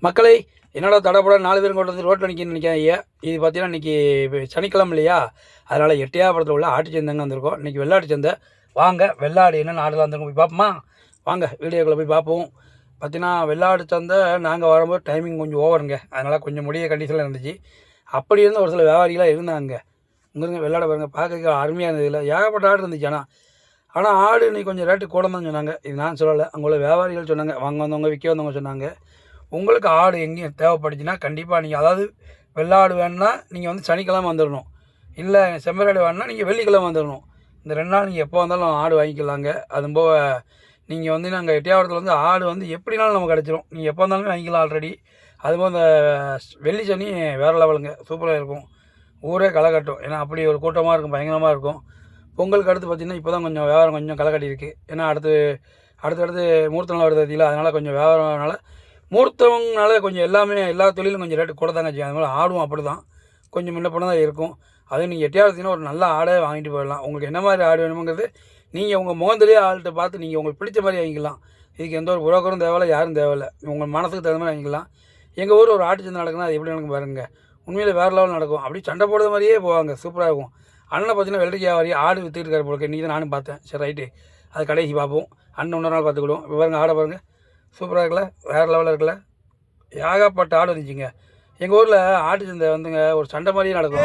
மக்களை என்னோட தடப்பட 4 பேரும் கொண்டு வந்து ரோட்டில் நிற்காங்க. இது பார்த்தீங்கன்னா இன்றைக்கி சனிக்கிழமை இல்லையா, அதனால் எட்டையாபுரத்தில் உள்ள ஆட்டு சந்தைங்க வந்திருக்கோம். இன்றைக்கி வெள்ளாட்டு சந்தை. வாங்க வெள்ளாடு என்ன நாடுலாம் வந்திருக்கோம் போய் பார்ப்போமா? வாங்க வீடியோக்குள்ளே போய் பார்ப்போம். பார்த்தீங்கன்னா வெள்ளாடு சந்தை நாங்கள் வரும்போது டைமிங் கொஞ்சம் ஓவருங்க, அதனால் கொஞ்சம் முடிய கண்டிஷனில் இருந்துச்சு. அப்படி இருந்த ஒரு சில வியாபாரிகளாக இருந்தாங்க. இங்கே வெள்ளாடை பாருங்கள், பார்க்க அருமையாக இருந்தது. இல்லை ஏகப்பட்ட ஆடு இருந்துச்சு. ஆனால் ஆடு இன்றைக்கி கொஞ்சம் ரேட்டு கூட தான் சொன்னாங்க. இது நான் சொல்லலை, அங்கே உள்ள வியாபாரிகள் சொன்னாங்க. வாங்க வந்தவங்க விற்க வந்தவங்க சொன்னாங்க. உங்களுக்கு ஆடு எங்கேயும் தேவைப்படுச்சுன்னா கண்டிப்பாக நீங்கள், அதாவது வெள்ளாடு வேணுன்னா நீங்கள் வந்து சனிக்கிழமை வந்துடணும், இல்லை செம்மறியாடு வேணுன்னா நீங்கள் வெள்ளிக்கிழமை வந்துடணும். இந்த 2 நாள் நீங்கள் எப்போ வந்தாலும் ஆடு வாங்கிக்கலாங்க. அதுபோக நீங்கள் வந்து நாங்கள் எட்டையாவரத்தில் வந்து ஆடு வந்து எப்படினாலும் நமக்கு கிடச்சிரும், நீங்கள் எப்போ வந்தாலும் வாங்கிக்கலாம் ஆல்ரெடி. அதுபோல் இந்த வெள்ளி சனி வேறு லெவலுங்க, சூப்பராக இருக்கும். ஊரே களை கட்டும், ஏன்னா அப்படி ஒரு கூட்டமாக இருக்கும், பயங்கரமாக இருக்கும். பொங்கலுக்கு அடுத்து பார்த்திங்கன்னா இப்போ தான் கொஞ்சம் வியாபாரம் கொஞ்சம் களை கட்டி இருக்குது. ஏன்னா அடுத்தடுத்து மூர்த்த நாள் வருது இல்லை, அதனால் கொஞ்சம் வியாபாரம்னால மூர்த்தவங்கனால கொஞ்சம் எல்லா தொழிலும் கொஞ்சம் ரேட்டு கூட தாங்க செய்யும். அதனால் ஆடும் அப்படி தான் கொஞ்சம் முன்ன பண்ண தான் இருக்கும். அதுவும் நீங்கள் எட்டையாவதுன்னா ஒரு நல்ல ஆடை வாங்கிட்டு போயிடலாம். உங்களுக்கு என்ன மாதிரி ஆடு வேணுங்கிறது நீங்கள் உங்கள் முகந்திலேயே ஆள்கிட்ட பார்த்து நீங்கள் உங்களுக்கு பிடிச்ச மாதிரி வாங்கிக்கலாம். இதுக்கு எந்த ஒரு புரோக்கரும் தேவையில்லை, யாரும் தேவையில்லை. உங்கள் மனசுக்கு தகுந்த மாதிரி வாங்கிக்கலாம். எங்கள் ஊர் ஒரு ஆட்டு சந்தை நடக்குன்னா அது எப்படி நடக்கும் பாருங்க, உண்மையில் வேறு லெவல் நடக்கும். அப்படி சண்டை போடுற மாதிரியே போவாங்க, சூப்பராக இருக்கும். அண்ணனை பார்த்தீங்கன்னா வெள்ளரிக்கை வியாபாரி ஆடு விற்றுட்டு இருக்காரு போல. இன்றைக்கி தான் நானும் பார்த்தேன். சரி ரைட்டு, அது கடைசி பார்ப்போம். அண்ணன் இன்னொரு நாள் பார்த்துக்கிடுவோம். இப்போ பாருங்கள் ஆடை பாருங்கள், சூப்பராக இருக்குல்ல, வேறு லெவலில் இருக்குல்ல. ஏகப்பட்ட ஆடு வந்துச்சுங்க. எங்கள் ஊரில் ஆட்டு சந்தை வந்துங்க ஒரு சண்டை மாதிரியே நடக்கும்.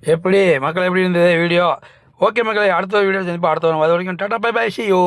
எப்படி மக்கள் எப்படி இருந்தது வீடியோ? ஓகே மக்களை, அடுத்த வீடியோ சந்திப்போம். அடுத்த வரும். அது வரைக்கும் ta ta bye bye, see you.